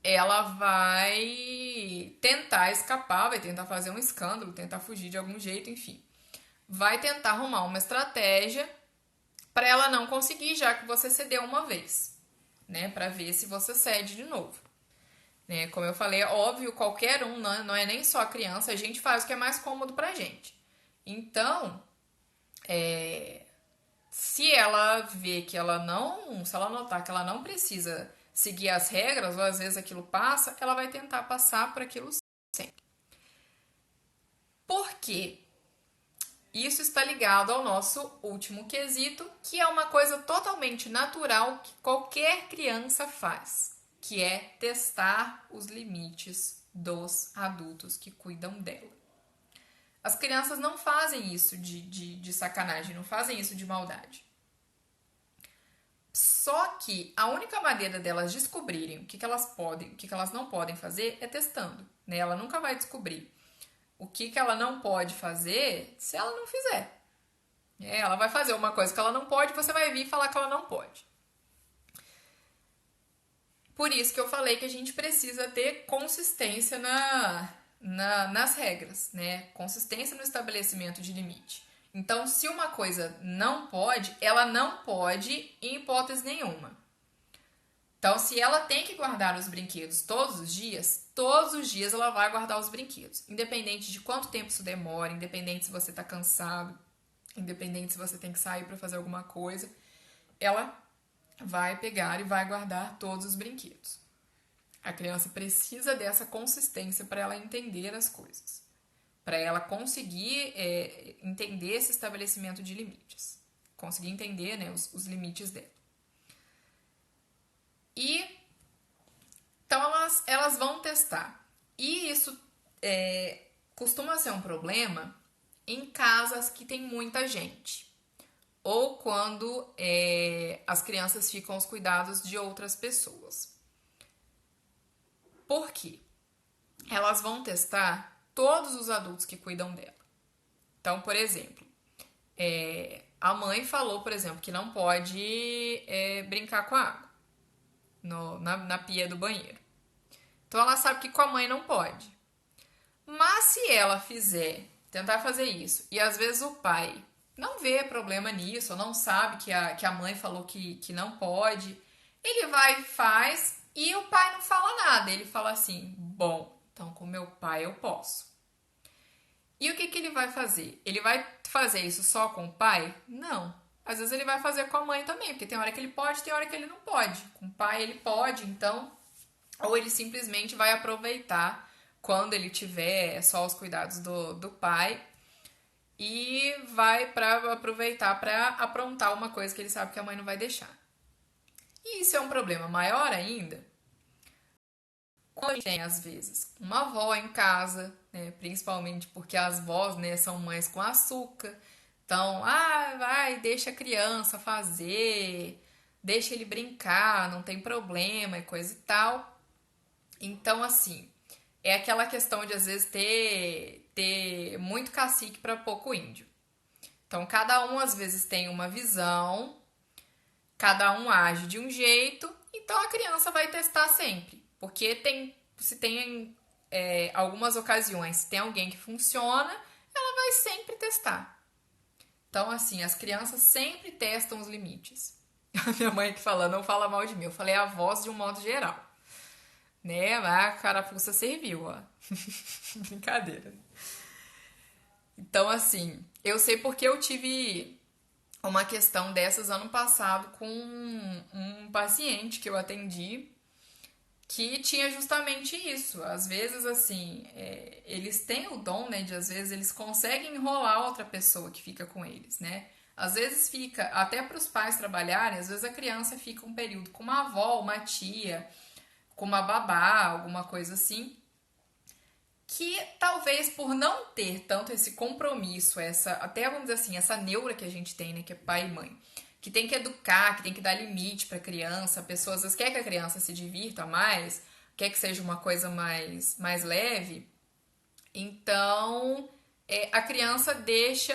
ela vai tentar escapar, vai tentar fazer um escândalo, tentar fugir de algum jeito, enfim. Vai tentar arrumar uma estratégia para ela não conseguir, já que você cedeu uma vez, né? Para ver se você cede de novo. Né? Como eu falei, é óbvio, qualquer um, não é nem só a criança, a gente faz o que é mais cômodo pra gente. Então, se ela vê que ela não, se ela notar que ela não precisa seguir as regras, ou às vezes aquilo passa, ela vai tentar passar por aquilo sempre. Por quê? Isso está ligado ao nosso último quesito, que é uma coisa totalmente natural que qualquer criança faz, que é testar os limites dos adultos que cuidam dela. As crianças não fazem isso de sacanagem, não fazem isso de maldade. Só que a única maneira delas descobrirem o que elas podem, o que elas não podem fazer é testando. Né? Ela nunca vai descobrir o que ela não pode fazer se ela não fizer. Ela vai fazer uma coisa que ela não pode, você vai vir e falar que ela não pode. Por isso que eu falei que a gente precisa ter consistência nas regras, né? Consistência no estabelecimento de limite. Então, se uma coisa não pode, ela não pode em hipótese nenhuma. Então, se ela tem que guardar os brinquedos todos os dias ela vai guardar os brinquedos. Independente de quanto tempo isso demora, independente se você está cansado, independente se você tem que sair para fazer alguma coisa, ela vai pegar e vai guardar todos os brinquedos. A criança precisa dessa consistência para ela entender as coisas, para ela conseguir entender esse estabelecimento de limites, conseguir entender, né, os limites dela. E então elas vão testar. E isso costuma ser um problema em casas que tem muita gente. Ou quando as crianças ficam aos cuidados de outras pessoas. Por quê? Elas vão testar todos os adultos que cuidam dela. Então, por exemplo, a mãe falou, por exemplo, que não pode brincar com a água na pia do banheiro. Então, ela sabe que com a mãe não pode. Mas se ela tentar fazer isso, e às vezes o pai não vê problema nisso, ou não sabe que a mãe falou que não pode, ele vai e faz, e o pai não fala nada. Ele fala assim, bom, então com meu pai eu posso. E o que ele vai fazer? Ele vai fazer isso só com o pai? Não. Às vezes ele vai fazer com a mãe também, porque tem hora que ele pode, tem hora que ele não pode. Com o pai ele pode, então... Ou ele simplesmente vai aproveitar quando ele tiver só os cuidados do pai e vai aproveitar para aprontar uma coisa que ele sabe que a mãe não vai deixar. E isso é um problema maior ainda quando a gente tem, às vezes, uma avó em casa, né? Principalmente porque as vós, né, são mães com açúcar. Então, vai, deixa a criança fazer, deixa ele brincar, não tem problema e coisa e tal. Então, assim, é aquela questão de, às vezes, ter muito cacique para pouco índio. Então, cada um, às vezes, tem uma visão, cada um age de um jeito, então a criança vai testar sempre. Porque se tem algumas ocasiões, se tem alguém que funciona, ela vai sempre testar. Então, assim, as crianças sempre testam os limites. A minha mãe que fala, não fala mal de mim, eu falei a voz de um modo geral. Né? A carapuça serviu, ó. Brincadeira. Então, assim, eu sei porque eu tive uma questão dessas ano passado com um paciente que eu atendi que tinha justamente isso. Às vezes, assim, eles têm o dom, né, de às vezes eles conseguem enrolar outra pessoa que fica com eles, né? Às vezes fica, até para os pais trabalharem, às vezes a criança fica um período com uma avó, uma tia, com uma babá, alguma coisa assim, que talvez por não ter tanto esse compromisso, até vamos dizer assim, essa neura que a gente tem, né, que é pai e mãe, que tem que educar, que tem que dar limite para a criança, a pessoa às vezes quer que a criança se divirta mais, quer que seja uma coisa mais leve, então a criança deixa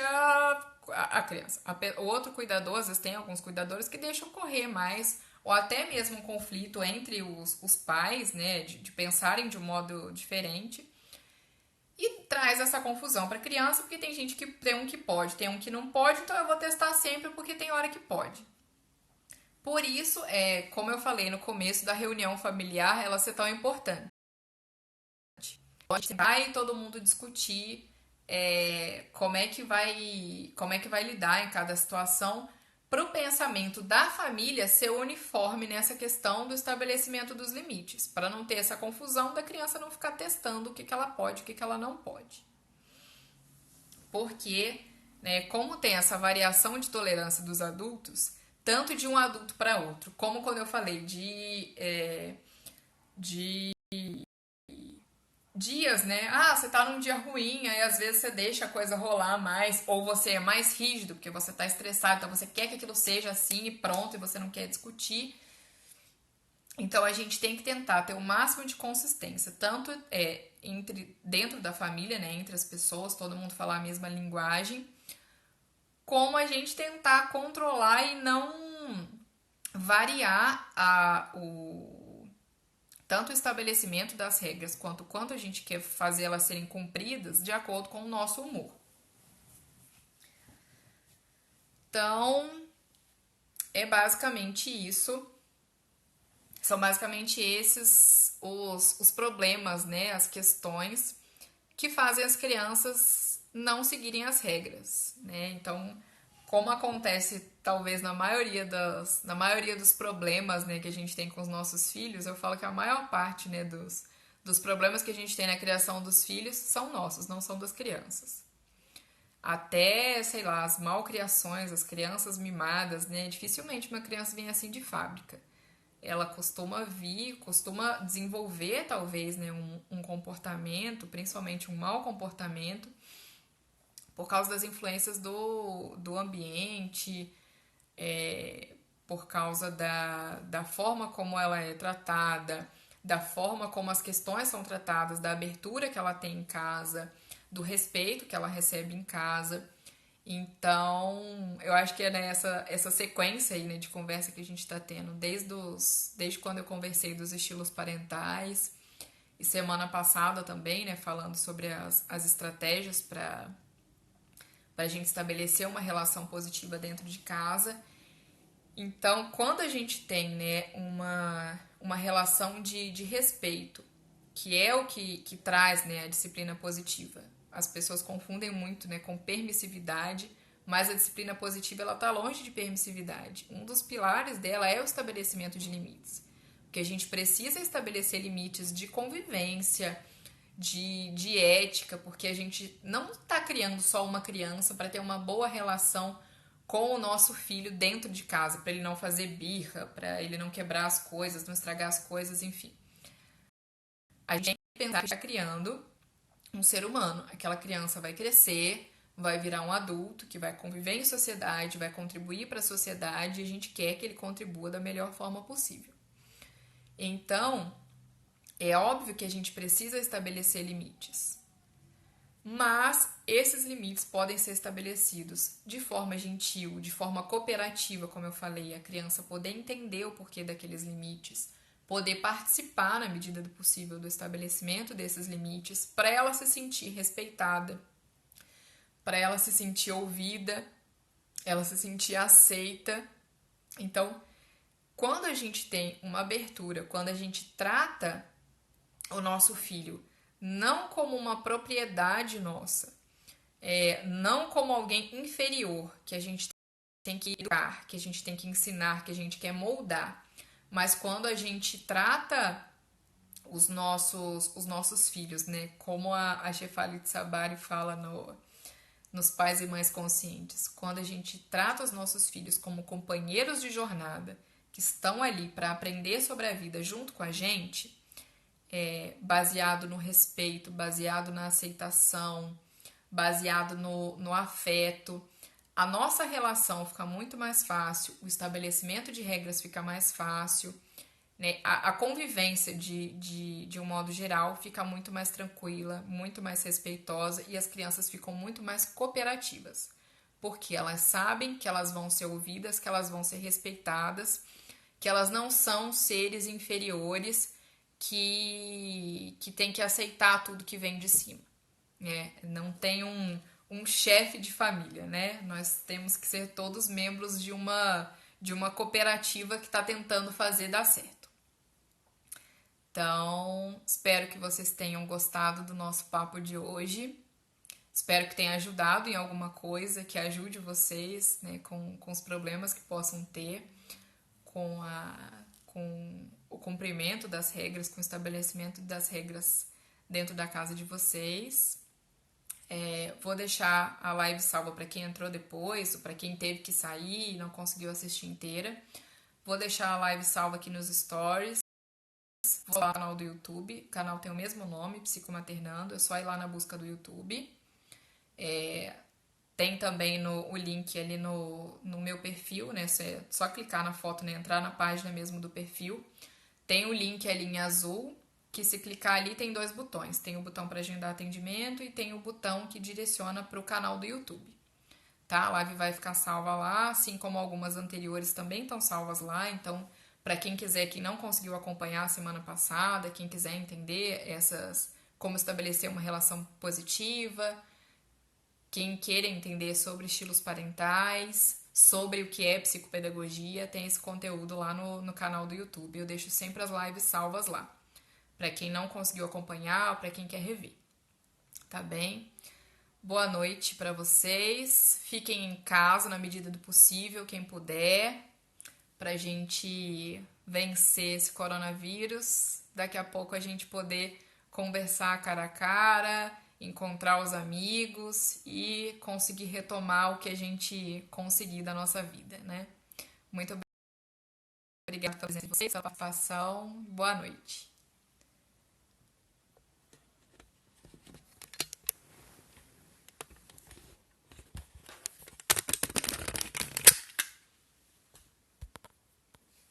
o outro cuidador, às vezes tem alguns cuidadores que deixam correr mais, ou até mesmo um conflito entre os pais, né, de pensarem de um modo diferente, e traz essa confusão para a criança, porque tem gente que tem um que pode, tem um que não pode, então eu vou testar sempre porque tem hora que pode. Por isso, como eu falei no começo da reunião familiar, ela ser tão importante. Pode sentar e todo mundo discutir como é que vai lidar em cada situação para o pensamento da família ser uniforme nessa questão do estabelecimento dos limites, para não ter essa confusão da criança não ficar testando o que ela pode, o que ela não pode. Porque, né, como tem essa variação de tolerância dos adultos, tanto de um adulto para outro, como quando eu falei de dias, né? Ah, você tá num dia ruim, aí às vezes você deixa a coisa rolar mais, ou você é mais rígido, porque você tá estressado, então você quer que aquilo seja assim e pronto, e você não quer discutir. Então a gente tem que tentar ter o máximo de consistência, tanto entre dentro da família, né, entre as pessoas, todo mundo falar a mesma linguagem, como a gente tentar controlar e não variar tanto o estabelecimento das regras quanto a gente quer fazer elas serem cumpridas de acordo com o nosso humor. Então, é basicamente isso. São basicamente esses os problemas, né, as questões que fazem as crianças não seguirem as regras, né? Então, como acontece talvez na maioria dos problemas, né, que a gente tem com os nossos filhos, eu falo que a maior parte, né, dos problemas que a gente tem na criação dos filhos são nossos, não são das crianças. Até, sei lá, as malcriações, as crianças mimadas, né? Dificilmente uma criança vem assim de fábrica. Ela costuma desenvolver talvez, né, um comportamento, principalmente um mau comportamento, por causa das influências do ambiente, por causa da forma como ela é tratada, da forma como as questões são tratadas, da abertura que ela tem em casa, do respeito que ela recebe em casa. Então, eu acho que é essa sequência aí, né, de conversa que a gente está tendo, desde quando eu conversei dos estilos parentais, e semana passada também, né, falando sobre as estratégias para a gente estabelecer uma relação positiva dentro de casa. Então, quando a gente tem, né, uma relação de respeito, que é o que traz, né, a disciplina positiva. As pessoas confundem muito, né, com permissividade, mas a disciplina positiva ela está longe de permissividade. Um dos pilares dela é o estabelecimento de limites. Porque a gente precisa estabelecer limites de convivência, de ética, porque a gente não está criando só uma criança para ter uma boa relação com o nosso filho dentro de casa, para ele não fazer birra, para ele não quebrar as coisas, não estragar as coisas, enfim. A gente tem que pensar que está criando um ser humano. Aquela criança vai crescer, vai virar um adulto que vai conviver em sociedade, vai contribuir para a sociedade e a gente quer que ele contribua da melhor forma possível. Então, é óbvio que a gente precisa estabelecer limites. Mas esses limites podem ser estabelecidos de forma gentil, de forma cooperativa, como eu falei, a criança poder entender o porquê daqueles limites, poder participar na medida do possível do estabelecimento desses limites, para ela se sentir respeitada, para ela se sentir ouvida, ela se sentir aceita. Então, quando a gente tem uma abertura, quando a gente trata o nosso filho não como uma propriedade nossa, não como alguém inferior que a gente tem que educar, que a gente tem que ensinar, que a gente quer moldar, mas quando a gente trata os nossos filhos, né, como a Shefali Tsabari fala nos Pais e Mães Conscientes, quando a gente trata os nossos filhos como companheiros de jornada, que estão ali para aprender sobre a vida junto com a gente, baseado no respeito, baseado na aceitação, baseado no afeto, a nossa relação fica muito mais fácil, o estabelecimento de regras fica mais fácil, né? A convivência de um modo geral fica muito mais tranquila, muito mais respeitosa e as crianças ficam muito mais cooperativas, porque elas sabem que elas vão ser ouvidas, que elas vão ser respeitadas, que elas não são seres inferiores que tem que aceitar tudo que vem de cima. Não tem um chefe de família, né? Nós temos que ser todos membros de uma cooperativa que está tentando fazer dar certo. Então, espero que vocês tenham gostado do nosso papo de hoje. Espero que tenha ajudado em alguma coisa, que ajude vocês, né, com os problemas que possam ter, com o cumprimento das regras, com o estabelecimento das regras dentro da casa de vocês. Vou deixar a live salva para quem entrou depois, ou para quem teve que sair e não conseguiu assistir inteira. Vou deixar a live salva aqui nos stories. Vou lá no canal do YouTube. O canal tem o mesmo nome, Psicomaternando. É só ir lá na busca do YouTube. Tem também o link ali no meu perfil, né? É só clicar na foto, né? Entrar na página mesmo do perfil. Tem o link ali em azul, que se clicar ali tem 2 botões. Tem o botão para agendar atendimento e tem o botão que direciona para o canal do YouTube. Tá? A live vai ficar salva lá, assim como algumas anteriores também estão salvas lá. Então, para quem quiser, que não conseguiu acompanhar a semana passada, quem quiser entender como estabelecer uma relação positiva, quem queira entender sobre estilos parentais, sobre o que é psicopedagogia, tem esse conteúdo lá no canal do YouTube. Eu deixo sempre as lives salvas lá, para quem não conseguiu acompanhar ou para quem quer rever. Tá bem? Boa noite para vocês. Fiquem em casa na medida do possível, quem puder, pra gente vencer esse coronavírus. Daqui a pouco a gente poder conversar cara a cara, encontrar os amigos e conseguir retomar o que a gente conseguir da nossa vida, né? Muito obrigada pela presença de vocês, pela participação. Boa noite.